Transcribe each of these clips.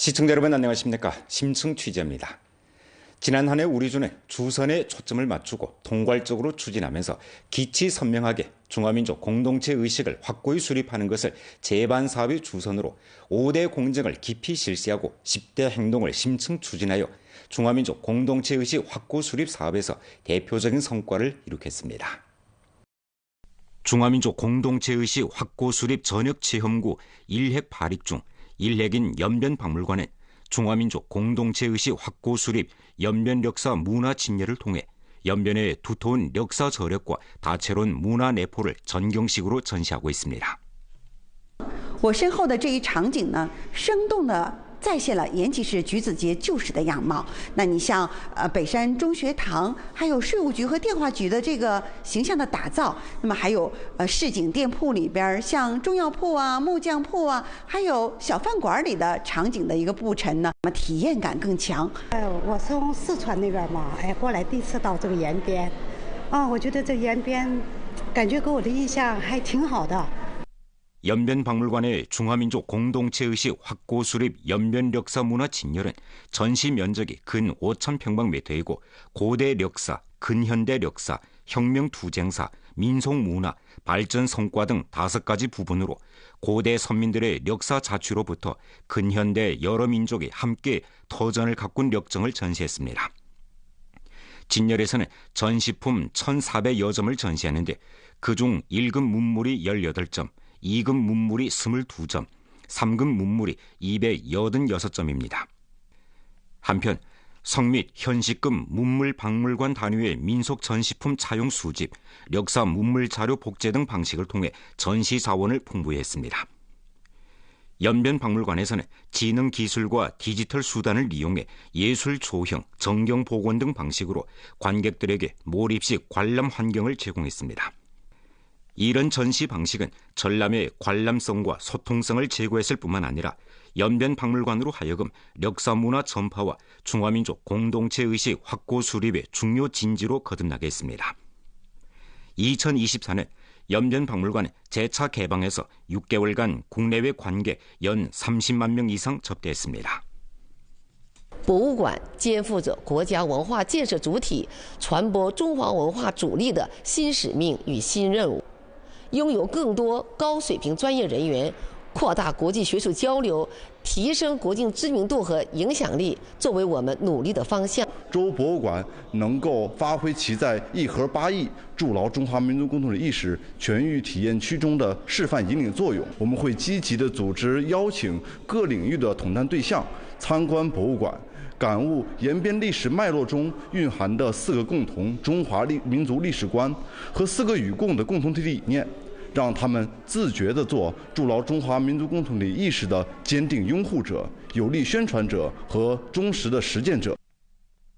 시청자 여러분 안녕하십니까. 심층 취재입니다. 지난 한 해 우리 주는 주선에 초점을 맞추고 통괄적으로 추진하면서 기치 선명하게 중화민족 공동체 의식을 확고히 수립하는 것을 제반 사업의 주선으로 5대 공정을 깊이 실시하고 10대 행동을 심층 추진하여 중화민족 공동체 의식 확고 수립 사업에서 대표적인 성과를 이룩했습니다. 중화민족 공동체 의식 확고 수립 전역 체험구 1핵 발익 중 1핵인 연변박물관은 중화민족 공동체의식 확고 수립 연변 역사 문화 진열을 통해 연변의 두터운 역사 저력과 다채로운 문화 내포를 전경식으로 전시하고 있습니다. 我身后的这一场景呢，生动地再现了延吉市橘子节旧时的样貌。那你像北山中学堂，还有税务局和电话局的这个形象的打造，那么还有市井店铺里边像中药铺啊、木匠铺啊，还有小饭馆里的场景的一个布陈呢，那么体验感更强。我从四川那边嘛，过来第一次到这个延边，我觉得这延边感觉给我的印象还挺好的。 연변박물관의 중화민족 공동체의식 확고 수립 연변 역사 문화 진열은 전시 면적이 근 5,000평방미터이고 고대 역사, 근현대 역사, 혁명 투쟁사, 민속 문화, 발전 성과 등 5가지 부분으로 고대 선민들의 역사 자취로부터 근현대 여러 민족이 함께 터전을 가꾼 역정을 전시했습니다. 진열에서는 전시품 1,400여 점을 전시하는데 그중 1급 문물이 18점, 2급 문물이 22점, 3급 문물이 286점입니다. 한편 성 및 현시급 문물박물관 단위의 민속 전시품 차용 수집, 역사 문물 자료 복제 등 방식을 통해 전시 자원을 풍부했습니다. 연변박물관에서는 지능 기술과 디지털 수단을 이용해 예술 조형, 정경 복원 등 방식으로 관객들에게 몰입식 관람 환경을 제공했습니다. 이런 전시 방식은 전람의 관람성과 소통성을 제고했을 뿐만 아니라 연변박물관으로 하여금 역사문화 전파와 중화민족 공동체의식 확고 수립의 중요 진지로 거듭나게 했습니다. 2024년 연변박물관은 재차 개방해서 6개월간 국내외 관객 연 30만 명 이상 접대했습니다. 博物馆肩负着国家文化建设主体、传播中华文化主力的新使命与新任务。 拥有更多高水平专业人员，扩大国际学术交流，提升国际知名度和影响力，作为我们努力的方向。州博物馆能够发挥其在一核8亿筑牢中华民族共同体意识全域体验区中的示范引领作用。我们会积极地组织邀请各领域的统战对象参观博物馆。 感悟延边历史脉络中蕴含的4个共同中华民族历史观和4个与共的共同体理念，让他们自觉地做筑牢中华民族共同体意识的坚定拥护者、有力宣传者和忠实的实践者。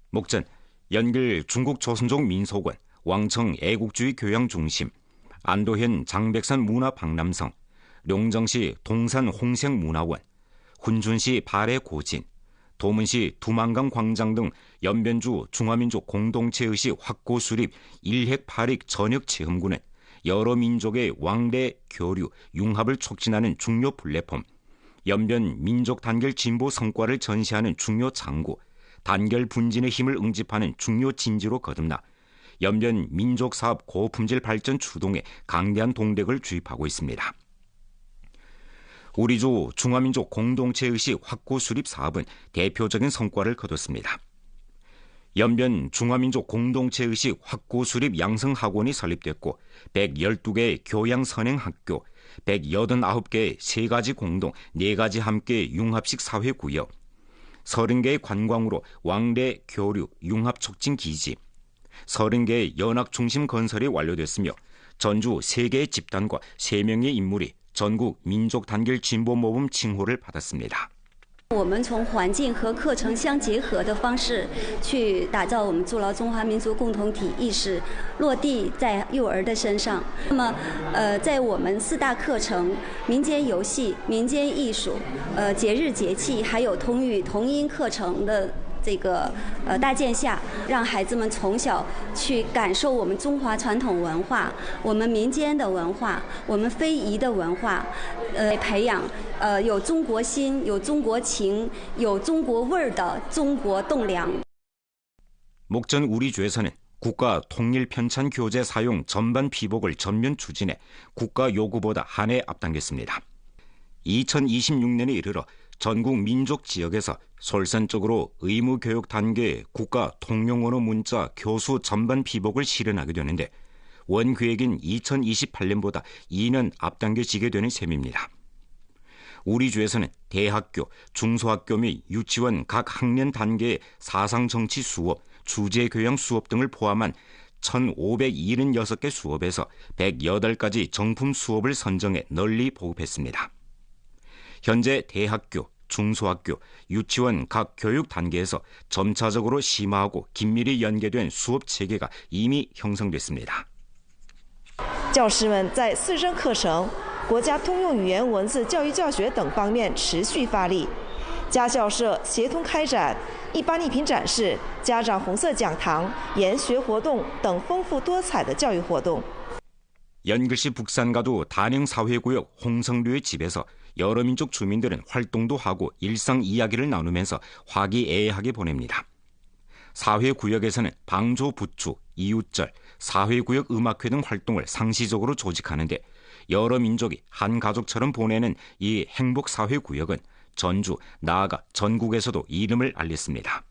목전 연길 중국조선족 민속원, 왕청 애국주의 교양 중심, 안도현 장백산 문화 박람성, 룡정시 동산 홍색 문화원, 훈준시 발해 고진, 도문시 두만강 광장 등 연변주 중화민족 공동체의식 확고 수립 1핵 8익 전역 체험구는 여러 민족의 왕래, 교류, 융합을 촉진하는 중요 플랫폼, 연변 민족 단결 진보 성과를 전시하는 중요 장구, 단결 분진의 힘을 응집하는 중요 진지로 거듭나 연변 민족 사업 고품질 발전 추동에 강대한 동력을 주입하고 있습니다. 우리주 중화민족 공동체의식 확고 수립 사업은 대표적인 성과를 거뒀습니다. 연변 중화민족 공동체의식 확고 수립 양성학원이 설립됐고 112개의 교양 선행학교, 189개의 3가지 공동, 4가지 함께 융합식 사회구역, 30개의 관광으로 왕래, 교류, 융합 촉진 기지, 30개의 연학 중심 건설이 완료됐으며 전주 3개의 집단과 3명의 인물이 전국 민족 단결 진보 모범 칭호를 받았습니다. 我们从环境和课程相结合的方式，去打造我们筑牢中华民族共同体意识，落地在幼儿的身上。那么，在我们4大课程——民间游戏、民间艺术、节日节气，还有童语童音课程的这个大剑下，让孩子们从小去感受我们中华传统文化、我们民间的文化、我们非遗的文化，培养有中国心、有中国情、有中国味儿的中国栋梁。 목전 우리주에서는 국가 통일 편찬 교재 사용 전반 피복을 전면 추진해 국가 요구보다 한 해 앞당겼습니다. 2026년에 이르러 전국 민족 지역에서 솔선적으로 의무 교육 단계의 국가 통용 언어 문자 교수 전반 피복을 실현하게 되는데 원 계획인 2028년보다 2년 앞당겨지게 되는 셈입니다. 우리주에서는 대학교, 중소학교 및 유치원 각 학년 단계의 사상정치 수업, 주제교양 수업 등을 포함한 1,576개 수업에서 108가지 정품 수업을 선정해 널리 보급했습니다. 현재 대학교, 중소학교, 유치원 각 교육 단계에서 점차적으로 심화하고 긴밀히 연계된 수업 체계가 이미 형성됐습니다. 教师们在四声课程、国家通用语言文字教育教学等方面持续发力，家校社协同开展一般艺品展示、家长红色讲堂、研学活动等丰富多彩的教育活动。 연글시 북산가도 단영사회구역 홍성류의 집에서 여러 민족 주민들은 활동도 하고 일상 이야기를 나누면서 화기애애하게 보냅니다. 사회구역에서는 방조 부추, 이웃절, 사회구역 음악회 등 활동을 상시적으로 조직하는데 여러 민족이 한 가족처럼 보내는 이 행복사회구역은 전주, 나아가 전국에서도 이름을 알렸습니다.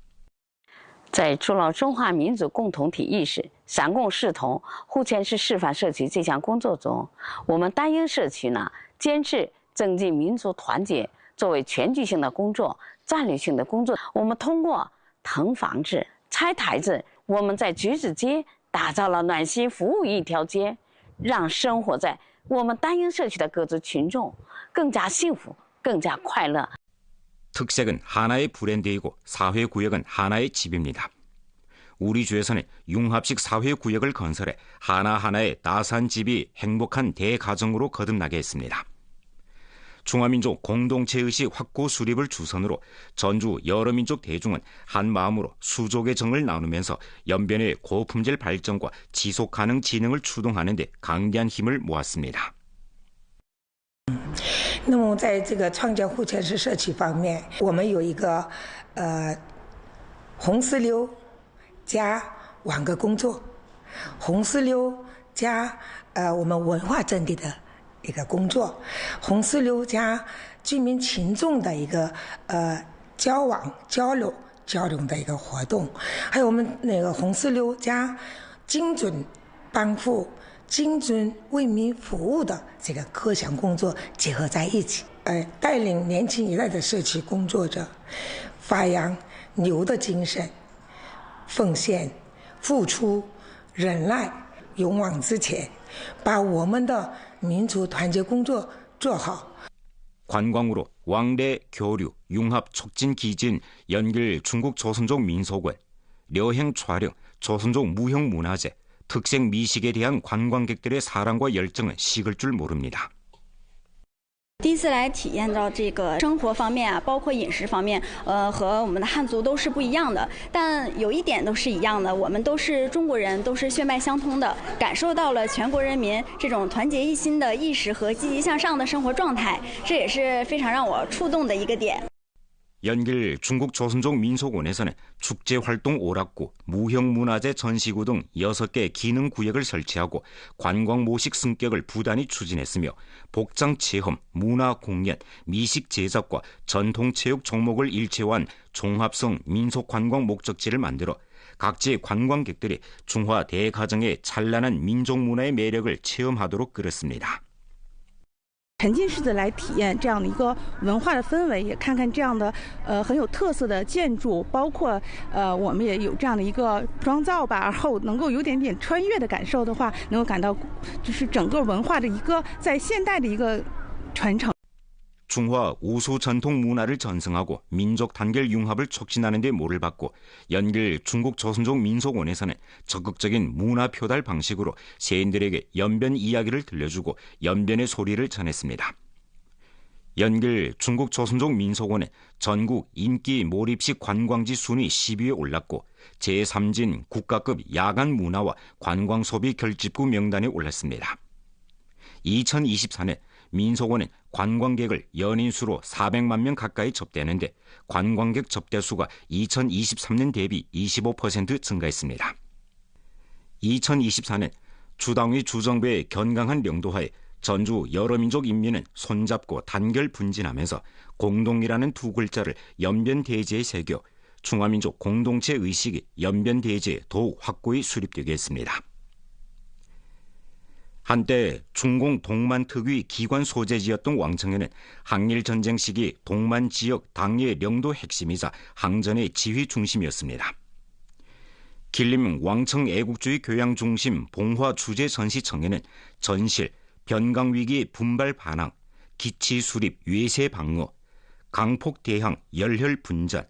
在筑牢中华民族共同体意识、闪共视同、互谦是示范社区这项工作中，我们丹英社区呢，坚持增进民族团结作为全局性的工作、战略性的工作。我们通过腾房子、拆台子，我们在橘子街打造了暖心服务一条街，让生活在我们丹英社区的各族群众更加幸福、更加快乐。 특색은 하나의 브랜드이고 사회구역은 하나의 집입니다. 우리주에서는 융합식 사회구역을 건설해 하나하나의 따스한 집이 행복한 대가정으로 거듭나게 했습니다. 중화민족 공동체의식 확고 수립을 주선으로 전주 여러민족 대중은 한마음으로 수족의 정을 나누면서 연변의 고품질 발전과 지속가능 진흥을 추동하는 데 강대한 힘을 모았습니다. 那么在这个创建互谦式社区方面，我们有一个红丝溜加网格工作，红丝溜加我们文化阵地的一个工作，红丝溜加居民群众的一个交往交流的一个活动，还有我们那个红丝溜加精准帮扶。 精准为民服务的这个各项工作结合在一起，带领年轻一代的社区工作者发扬牛的精神，奉献、付出、忍耐、勇往直前，把我们的民族团结工作做好。 관광으로 왕래, 교류, 융합 촉진 기진, 연길 중국 조선족 민속원, 려행 촬영, 조선족 무형 문화재, 특색 미식에 대한 관광객들의 사랑과 열정은 식을 줄 모릅니다. 第一次来体验到这个生活方面啊，包括饮食方面，和我们的汉族都是不一样的。但有一点都是一样的，我们都是中国人，都是血脉相通的，感受到了全国人民这种团结一心的意识和积极向上的生活状态，这也是非常让我触动的一个点。 연길 중국 조선족 민속원에서는 축제활동 오락구, 무형문화재 전시구 등 6개 기능구역을 설치하고 관광모식 승격을 부단히 추진했으며 복장체험, 문화공연, 미식 제작과 전통체육 종목을 일체화한 종합성 민속관광 목적지를 만들어 각지 관광객들이 중화 대가정의 찬란한 민족문화의 매력을 체험하도록 끌었습니다. 沉浸式的来体验这样的一个文化的氛围，也看看这样的很有特色的建筑，包括我们也有这样的一个妆造吧，然后能够有点穿越的感受的话，能够感到就是整个文化的一个在现代的一个传承。 중화 우수 전통 문화를 전승하고 민족 단결 융합을 촉진하는 데 모를 받고 연길 중국 조선족 민속원에서는 적극적인 문화 표달 방식으로 세인들에게 연변 이야기를 들려주고 연변의 소리를 전했습니다. 연길 중국 조선족 민속원은 전국 인기 몰입식 관광지 순위 10위에 올랐고 제3진 국가급 야간 문화와 관광 소비 결집구 명단에 올랐습니다. 2024년 민속원은 관광객을 연인 수로 400만 명 가까이 접대하는데 관광객 접대 수가 2023년 대비 25% 증가했습니다. 2024년 주당위 주정부의 견강한領導하에 전주 여러 민족 인민은 손잡고 단결 분진하면서 공동이라는 두 글자를 연변대지에 새겨 중화민족 공동체 의식이 연변대지에 더욱 확고히 수립되게 했습니다. 한때 중공 동만 특위 기관 소재지였던 왕청에는 항일전쟁 시기 동만 지역 당의 영도 핵심이자 항전의 지휘 중심이었습니다. 길림 왕청 애국주의 교양 중심 봉화 주재 전시청에는 전실, 변강위기 분발 반항, 기치 수립 외세 방어, 강폭 대항 열혈 분전,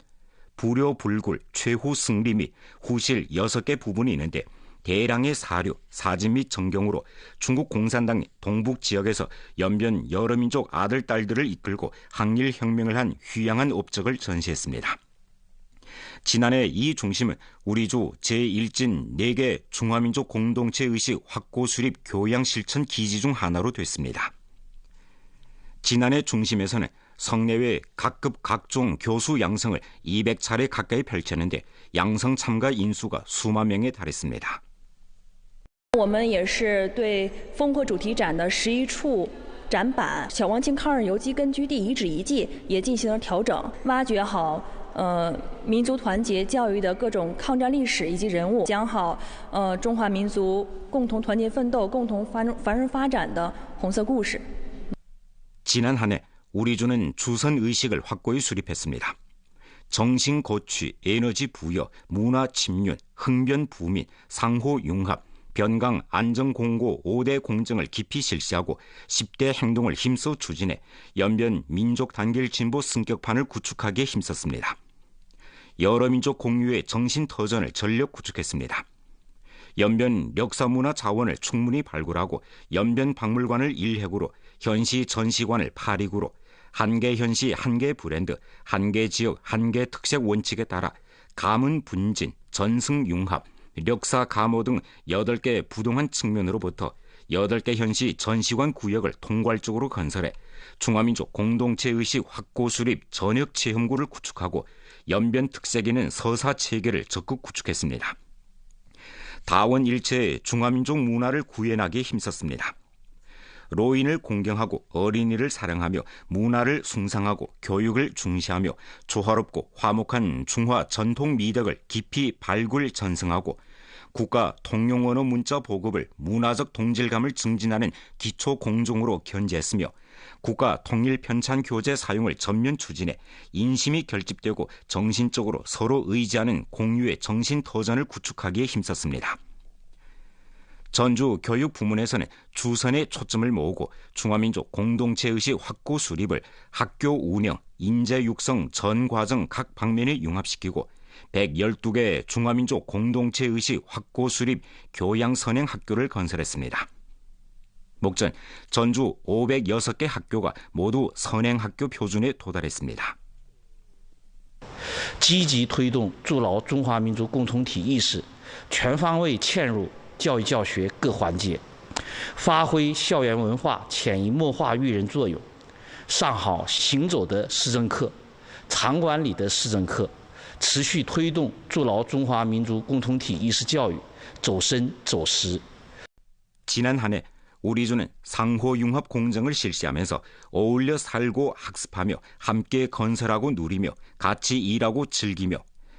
불효 불굴 최후 승리 및 후실 6개 부분이 있는데 대량의 사료, 사진 및 전경으로 중국 공산당이 동북 지역에서 연변 여러 민족 아들, 딸들을 이끌고 항일 혁명을 한 휘양한 업적을 전시했습니다. 지난해 이 중심은 우리주 제1진 4개 중화민족 공동체 의식 확고 수립 교양 실천 기지 중 하나로 됐습니다. 지난해 중심에서는 성내외 각급 각종 교수 양성을 200차례 가까이 펼쳤는데 양성 참가 인수가 수만 명에 달했습니다. 我们也是对烽火主题展的11处展板小王庆抗日游击根据地遗址遗迹也进行了调整，挖掘好民族团结教育的各种抗战历史以及人物，讲好中华民族共同团结奋斗、共同繁荣发展的红色故事。 지난 한 해 우리주는 주선 의식을 확고히 수립했습니다. 정신 고취, 에너지 부여, 문화 침륜, 흥변 부민, 상호 융합, 변강 안정 공고 5대 공정을 깊이 실시하고 10대 행동을 힘써 추진해 연변 민족 단결 진보 승격판을 구축하기에 힘썼습니다. 여러 민족 공유의 정신 터전을 전력 구축했습니다. 연변 역사문화 자원을 충분히 발굴하고 연변 박물관을 1획으로 현시 전시관을 8획으로 한개 현시 한개 브랜드 한개 지역 한개 특색 원칙에 따라 가문 분진 전승 융합 역사 감호 등 8개 부동한 측면으로부터 8개 현시 전시관 구역을 통괄적으로 건설해 중화민족 공동체 의식 확고 수립 전역 체험구를 구축하고 연변 특색 있는 서사 체계를 적극 구축했습니다. 다원 일체의 중화민족 문화를 구현하기에 힘썼습니다. 로인을 공경하고 어린이를 사랑하며 문화를 숭상하고 교육을 중시하며 조화롭고 화목한 중화 전통 미덕을 깊이 발굴 전승하고 국가 통용 언어 문자 보급을 문화적 동질감을 증진하는 기초 공종으로 견지했으며 국가 통일 편찬 교재 사용을 전면 추진해 인심이 결집되고 정신적으로 서로 의지하는 공유의 정신 터전을 구축하기에 힘썼습니다. 전주 교육 부문에서는 주선에 초점을 모으고 중화민족 공동체의식 확고 수립을 학교 운영, 인재 육성 전 과정 각 방면에 융합시키고 112개 중화민족 공동체의식 확고 수립 교양 선행 학교를 건설했습니다. 목전 전주 506개 학교가 모두 선행 학교 표준에 도달했습니다. 积极推动筑牢中华民族共同体意识，全方位嵌入 教育教学各环节，发挥校园文化潜移默化育人作用，上好行走的市政课、场馆里的市政课，持续推动筑牢中华民族共同体意识教育走深走实。 지난 한 해 우리주는 상호융합 공정을 실시하면서 어울려 살고 학습하며 함께 건설하고 누리며 같이 일하고 즐기며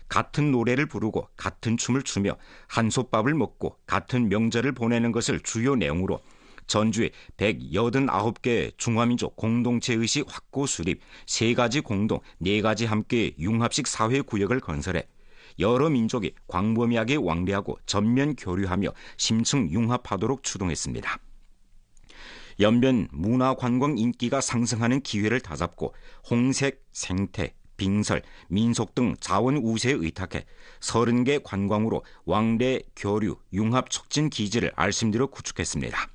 같은 노래를 부르고 같은 춤을 추며 한솥밥을 먹고 같은 명절을 보내는 것을 주요 내용으로 전주에 189개 중화민족 공동체의식 확고 수립 3가지 공동 4가지 함께 융합식 사회구역을 건설해 여러 민족이 광범위하게 왕래하고 전면 교류하며 심층 융합하도록 추동했습니다. 연변 문화관광 인기가 상승하는 기회를 다잡고 홍색, 생태, 빙설, 민속 등 자원 우세에 의탁해 30개 관광으로 왕래, 교류, 융합 촉진 기지를 알심대로 구축했습니다.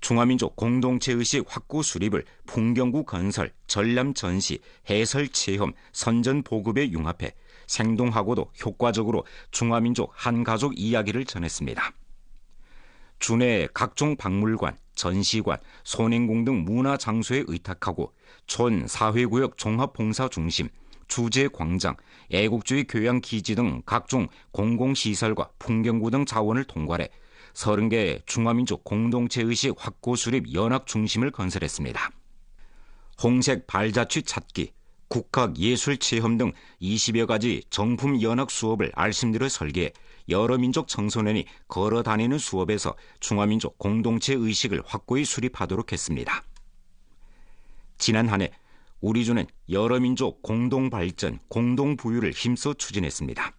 중화민족 공동체의식 확고 수립을 풍경구 건설, 전람 전시, 해설 체험, 선전 보급에 융합해 생동하고도 효과적으로 중화민족 한가족 이야기를 전했습니다. 주내 각종 박물관, 전시관, 소냉궁 등 문화장소에 의탁하고 촌, 사회구역 종합봉사중심, 주제광장, 애국주의 교양기지 등 각종 공공시설과 풍경구 등 자원을 통괄해 30개 중화민족 공동체의식 확고 수립 연학 중심을 건설했습니다. 홍색 발자취 찾기, 국학예술체험 등 20여 가지 정품 연학 수업을 알심들어 설계해 여러 민족 청소년이 걸어 다니는 수업에서 중화민족 공동체 의식을 확고히 수립하도록 했습니다. 지난 한 해 우리 주는 여러 민족 공동 발전, 공동 부유를 힘써 추진했습니다.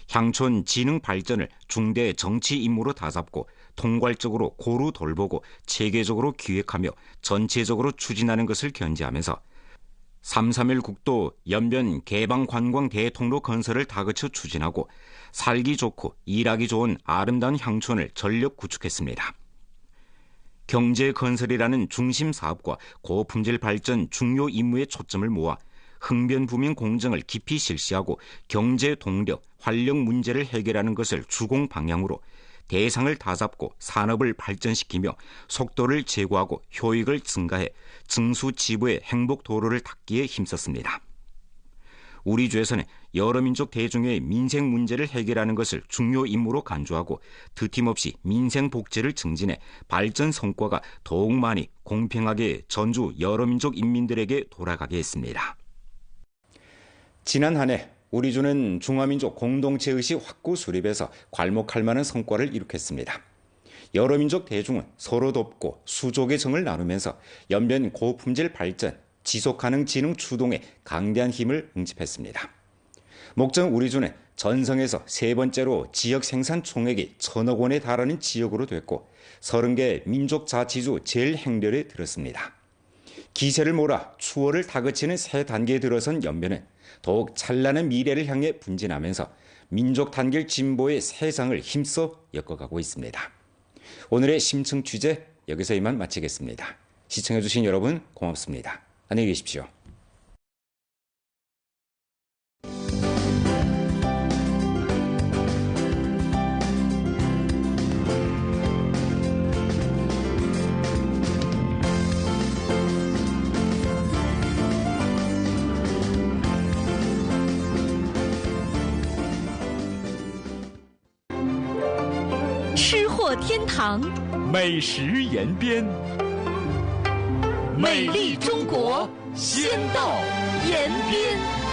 향촌 지능 발전을 중대 정치 임무로 다잡고 통괄적으로 고루 돌보고 체계적으로 기획하며 전체적으로 추진하는 것을 견지하면서 3.3.1 국도 연변 개방 관광 대통로 건설을 다그쳐 추진하고 살기 좋고 일하기 좋은 아름다운 향촌을 전력 구축했습니다. 경제 건설이라는 중심 사업과 고품질 발전 중요 임무에 초점을 모아 흥변부명 공정을 깊이 실시하고 경제 동력, 활력 문제를 해결하는 것을 주공 방향으로 대상을 다잡고 산업을 발전시키며 속도를 제고하고 효익을 증가해 증수지부의 행복 도로를 닦기에 힘썼습니다. 우리 주에서는 여러 민족 대중의 민생 문제를 해결하는 것을 중요 임무로 간주하고 드팀없이 민생 복제를 증진해 발전 성과가 더욱 많이 공평하게 전주 여러 민족 인민들에게 돌아가게 했습니다. 지난 한 해 우리 주는 중화민족 공동체의식 확고 수립에서 괄목할 만한 성과를 이룩했습니다. 여러 민족 대중은 서로 돕고 수족의 정을 나누면서 연변 고품질 발전, 지속가능 진흥 추동에 강대한 힘을 응집했습니다. 목적 우리 주는 전성에서 세 번째로 지역 생산 총액이 1,000억 원에 달하는 지역으로 됐고 30개 민족 자치주 제일 행렬에 들었습니다. 기세를 몰아 추월을 다그치는 새 단계에 들어선 연변은 더욱 찬란한 미래를 향해 분진하면서 민족 단결 진보의 새 장을 힘써 엮어가고 있습니다. 오늘의 심층 취재 여기서 이만 마치겠습니다. 시청해주신 여러분 고맙습니다. 안녕히 계십시오.吃货天堂，美食延边，美丽中国先到延边。